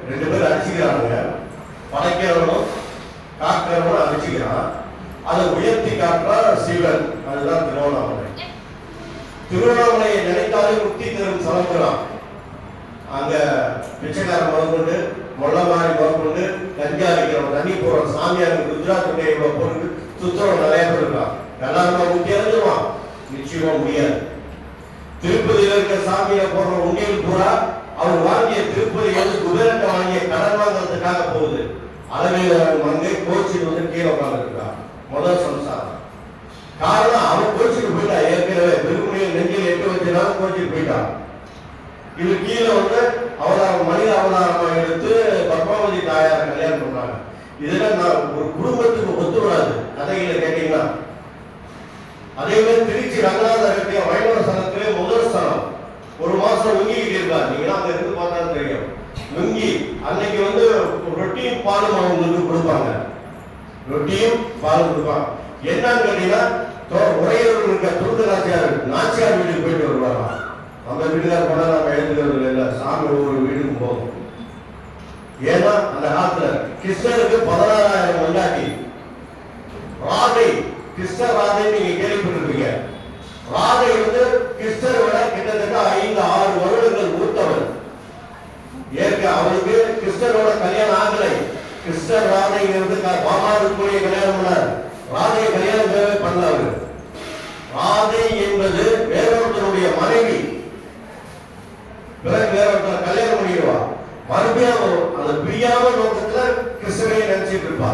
ரெண்டு பேர் அடிச்சுக்கிறாங்க. படைக்கிறவனும் காக்கிறவனும் அடிச்சுக்கிறான். அதை உயர்த்தி காட்டுறா சிவன். அதுதான் திருவண்ணாமலை. திருவண்ணாமலையை நினைத்தாலே முக்தி தரும் சலங்குறான். அங்க பிச்சைக்காரன் முதற்கொண்டு மொள்ளமாரி முதற்கொண்டு கஞ்சா அடிக்கிறவன் தண்ணி போடுறோம் சாமியார் குஜராத் பொருள் சுத்தம் நிறைய பேர் இருக்கான். எல்லாருமா முக்தி அடைஞ்சுவான்? நிச்சயமா முடியாது. திருப்பதியில் இருக்க சாமியை போடுற உண்டியல் பூரா அவர் வாங்கிய திருப்பதி வந்து குபேரத்தை வாங்கிய கடன் வாங்குறதுக்காக போகுது. அளவில் மங்கை கோச்சிட்டு வந்து கீழே உட்காந்துருக்கா. முதல் சம்சாரம் காரணம் அவன் கோச்சிட்டு போயிட்டா. ஏற்கனவே திருப்பதியில் நெஞ்சில் எட்டு வச்சனாலும் கோச்சிட்டு போயிட்டான். இது கீழே வந்து அவதாரம் மனித அவதாரமா எடுத்து பத்மாவதி தாயார் கல்யாணம் பண்றாங்க. இதெல்லாம் நான் ஒரு குடும்பத்துக்கு ஒத்து வராது. கதைகளை கேட்டீங்கன்னா அதே மாதிரி திருச்சி ரங்கநாதர் வைணவ சனத்திலே முதல் ஸ்தானம். ஒரு மாசம் நுங்கிக்கிட்டு இருக்காரு. நீங்க அங்க இருந்து பார்த்தா தெரியும். நுங்கி அன்னைக்கு வந்து ரொட்டியும் பாலும் அவங்களுக்கு கொடுப்பாங்க. ரொட்டியும் பாலும் கொடுப்பாங்க. என்னன்னு கேட்டீங்கன்னா உரையூர் இருக்க துருந்த நாச்சியார் வீட்டுக்கு போயிட்டு வருவாங்க. அந்த வீட்டுக்கார போனா நம்ம எழுதுகிறது இல்லை. சாமி ஒவ்வொரு வீட்டுக்கும் போகும். ஏன்னா அந்த காலத்துல கிருஷ்ணருக்கு 16,000 மண்டாட்டி ராதை. கிருஷ்ண ராதை நீங்க கேள்விப்பட்டிருப்பீங்க. ராதை வந்து கிருஷ்ணரை விட கிட்டத்தட்ட 5-6 வருடங்கள் மூத்தவர். ஏற்க அவருக்கு கிருஷ்ணரோட கல்யாணம் ஆகலை. கிருஷ்ணர் ராதைங்கிறது பாமாவுக்குரிய கல்யாணம் பண்ணார். ராதையை கல்யாணம் பண்ணல அவரு. ராதை என்பது வேறொருத்தருடைய மனைவி. பிறகு வேறொருத்தர் கல்யாணம் பண்ணிடுவா. மறுபடியும் அந்த பிரியாம நோக்கத்துல கிருஷ்ணரை நினைச்சிட்டு இருப்பா.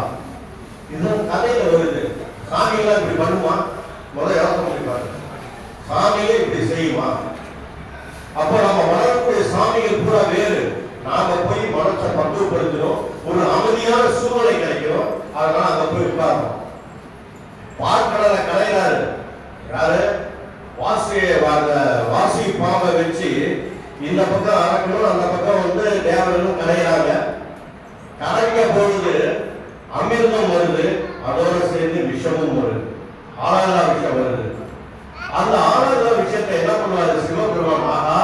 இதுதான் கதையில வருது. சாமியெல்லாம் இப்படி பண்ணுமா? முதல் யோசனை பண்ணி பாருங்க. சாமியே இப்படி செய்யுமா? அப்ப நம்ம வளரக்கூடிய சாமிகள் பூரா வேறு. நாம போய் மனசை பக்குவப்படுத்தணும். ஒரு அமைதியான சூழ்நிலை கிடைக்கணும். அதனால அங்க போய் உட்காரணும். பார்க்கடலை கலைஞர் யாரு? வாசி பாம்பை வச்சு இந்த பக்கம் அறக்கணும், அந்த பக்கம் வந்து தேவர்களும் கலையிறாங்க. கலைக்க பொழுது அமிர்தம் வருது, அதோட சேர்ந்து விஷமும் வருது. ஆளாளா விஷம் வருது. அந்த ஆளாளா விஷயத்தை என்ன பண்ணுவாரு சிவபெருமான்? ஆகா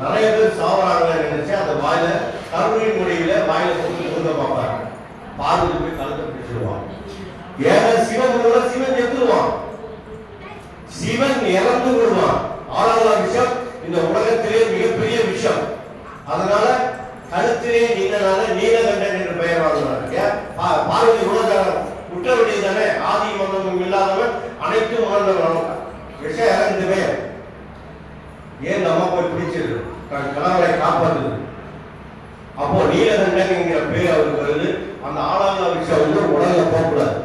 நிறைய பேர் சாவறாங்க நினைச்சு அந்த வாயில கருணை மொழியில வாயில போட்டு கொடுக்க பார்ப்பாரு. பார்வதி போய் கலந்து பிடிச்சிருவான். ஏன்னா சிவன் சிவன் எத்துருவான். சிவன் இறந்து விடுவான். ஆளாளா விஷம் இந்த உலகத்திலே மிகப்பெரிய விஷம். அதனால கழுத்திலே நீண்டனால நீலகண்டன் என்று பெயர் வாங்கினார். பார்வதி குற்றவெளி தானே, ஆதி மந்தமும் இல்லாதவன் அனைத்தும் உணர்ந்தவன். விஷயம் இறந்துமே ஏன் நம்ம போய் பிடிச்சது கணவரை காப்பாற்றுது. அப்போ நீலகண்டன் என்கிற பேர் அவருக்கு வருது. அந்த ஆளாள விஷயம் வந்து உடல்ல போகக்கூடாது.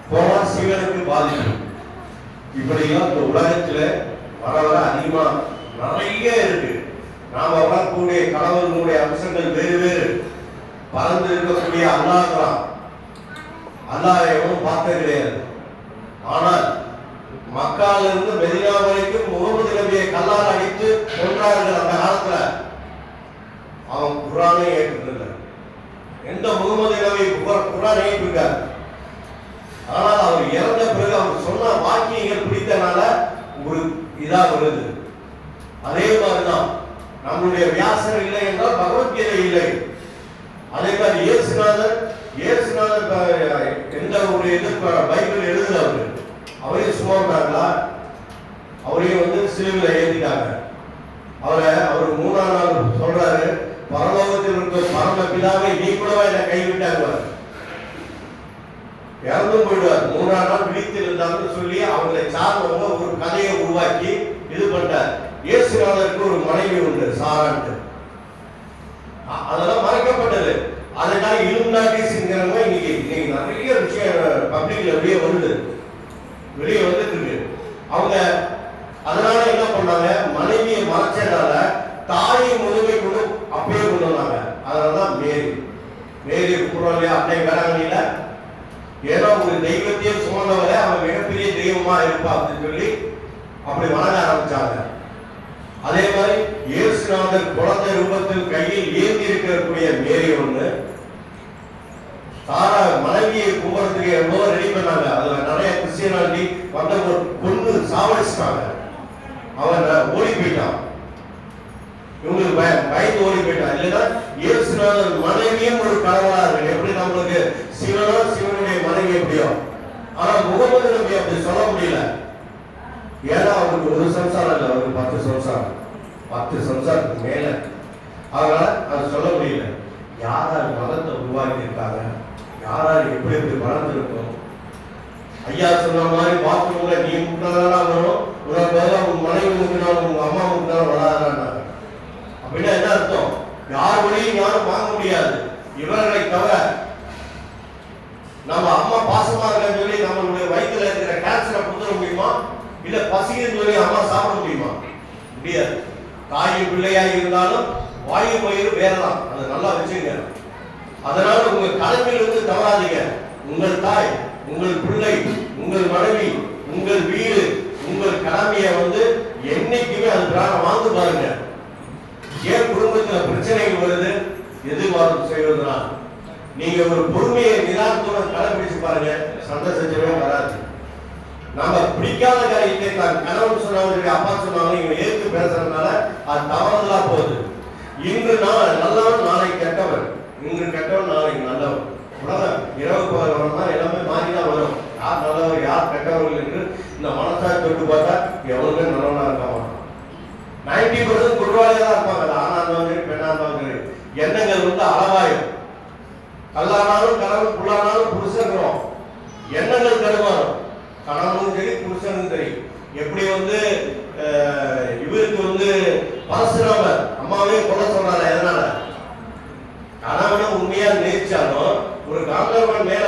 போனா சிவனுக்கு பாதிப்பு. இப்படிலாம் இந்த உலகத்துல வர வர அதிகமா நிறைய இருக்கு. நாம வளரக்கூடிய கணவனுடைய அம்சங்கள் வேறு வேறு. பறந்து இருக்கக்கூடிய அல்லாஹ் அல்லாஹ் எவனும் பார்த்தது கிடையாது. ஆனால் மக்கால இருந்து மெதினா வரைக்கும் முகமது நபியை கல்லால் அடித்து கொன்றார்கள். அந்த காலத்துல அவன் குர்ஆனை ஏற்றுக்கல. எந்த முகமது நபி குர்ஆனை ஏற்றுக்கார். ஆனால் அவர் இறந்த பிறகு அவர் சொன்ன வாக்கியங்கள் பிடித்தனால ஒரு இதா வருது. அதே மாதிரிதான் நம்முடைய வியாசர் இல்லை என்றால் பகவத்கீதை இல்லை. அதே மாதிரி இயேசுநாதர் எந்த ஒரு எதிர்ப்பு பைபிள் எழுதுல அவரே சும்மா விட்டாங்களா? அவரையும் வந்து சிலுவையில் ஏற்றிட்டாங்க. அவர் 3ஆம் நாள் சொல்றாரு, பரலோகத்தில் இருக்க பரம பிதாவை நீ கூடவா என்னை கைவிட்டாங்க. இறந்தும் போயிடுவார். 3ஆம் நாள் விழித்து இருந்தாங்கன்னு சொல்லி அவங்களை சார்ந்தவங்க ஒரு கதையை உருவாக்கி இது பண்ணிட்டார். இயேசுநாதருக்கு ஒரு மனைவி உண்டு, சாரான்ட்டு. அதெல்லாம் மறைக்கப்பட்டது. அதனால இலுமினாட்டிஸ்ங்கிறவங்க இன்னைக்கு நிறைய விஷயம் பப்ளிக்ல வெளியே வந்துட்டு இருக்கு. அவங்க அதனால என்ன பண்ணாங்க, மனைவியை மறைச்சதால தாயை முழுமை கொண்டு அப்பயே கொண்டு வந்தாங்க. அதனாலதான் மேரி குரலையா அன்னை வேளாங்கண்ணில ஏதோ ஒரு தெய்வத்தையே சுமந்தவரை அவன் மிகப்பெரிய தெய்வமா இருப்பா அப்படின்னு சொல்லி அப்படி வணங்க ஆரம்பிச்சாங்க. அதே மாதிரி இயேசுநாதர் குழந்தை ரூபத்தில் கையில் ஏந்தி இருக்கக்கூடிய மேரி ஒண்ணு. சாரா மனைவியை கும்பறதுக்கு எவ்வளோ ரெடி பண்ணாங்க. அதுல நிறைய கிறிஸ்டியானிட்டி வந்த பொண்ணு சாவடிச்சிட்டாங்க. அவன் ஓடி போயிட்டான். இவங்களுக்கு பயந்து ஓடி போயிட்டான். மனைவியும் ஒரு கணவனா இருக்கு. எப்படி நம்மளுக்கு சிவனோ சிவனுடைய மனைவி எப்படியோ, ஆனா முகமது நபி அப்படி சொல்ல முடியல. ஏன்னா அவருக்கு ஒரு சம்சாரம் இல்லை, அவருக்கு 10 சம்சாரம், 10 சம்சாரத்துக்கு மேல. அதனால அது சொல்ல முடியல. யாரார் மதத்தை உருவாக்கி இருக்காங்க, யாரார் எப்படி எப்படி வளர்ந்துருக்கும். ஐயா சொன்ன மாதிரி பாத்ரூம்ல நீ முக்கினாலும் வரும், உனக்கு பதிலாக உங்க மனைவி முக்கினாலும் உங்க அம்மா முக்கினாலும் வராதான்னாங்க. அப்படின்னா என்ன அர்த்தம்? யார் வழியும் யாரும் வாங்க முடியாது. இவர்களை தவிர நம்ம அம்மா பாசமா இருக்கன்னு சொல்லி நம்மளுடைய வயிற்றுல இருக்கிற கேன்சரை கொடுத்துட முடியுமா? இல்ல பசின்னு சொல்லி அம்மா சாப்பிட முடியுமா? முடியாது. தாயும் பிள்ளையாக இருந்தாலும் வாயு பயிர் வேறதான், அதை நல்லா வச்சுங்க. அதனால உங்க கடமையிலிருந்து தவறாதீங்க. உங்கள் தாய், உங்கள் பிள்ளை, உங்கள் மனைவி, உங்கள் வீடு, உங்கள் கடமையை என்னைக்குமே அது பிராணம் வாழ்ந்து பாருங்க. ஏன் குடும்பத்துல பிரச்சனைகள் வருது? எதிர்பார்ப்பு செய்வதுனா நீங்க ஒரு பொறுமையை நிதானத்துடன் கடைபிடிச்சு பாருங்க, சண்டை செஞ்சவே வராது. நம்ம பிடிக்காத காரியத்தை தான் கணவன் சொன்னாங்க, அப்பா சொன்னாங்க, இவங்க ஏற்று பேசுறதுனால அது தவறுதலா போகுது. இன்று நான் நல்லவன், நாளை கெட்டவன், இன்று கெட்டவன், நாளைக்கு நல்லவன். உலகம் இரவு பகல் தான் எல்லாமே மாறிதான் வரும். யார் நல்லவர் யார் கெட்டவர்கள் என்று இந்த மனசாட்சி தொட்டு பார்த்தா எவ்வளவுமே நல்லவனா இருக்க மாட்டான். 90% குற்றவாளியா தான் இருப்பாங்க. ஆனா இருந்தாலும் சரி, பெண்ணா இருந்தாலும் சரி, எண்ணங்கள் அளவாயும். கல்லானாலும் கணவன், புல்லானாலும் புருஷன், எண்ணங்கள் தருமாறும். கணவனும் சரி புருஷனும் சரி. எப்படி இவருக்கு பரசுராமர் அம்மாவே கொலை சொல்றாரு. எதனால? கணவனை உண்மையா நேசிச்சாலும் ஒரு காந்தவன் மேல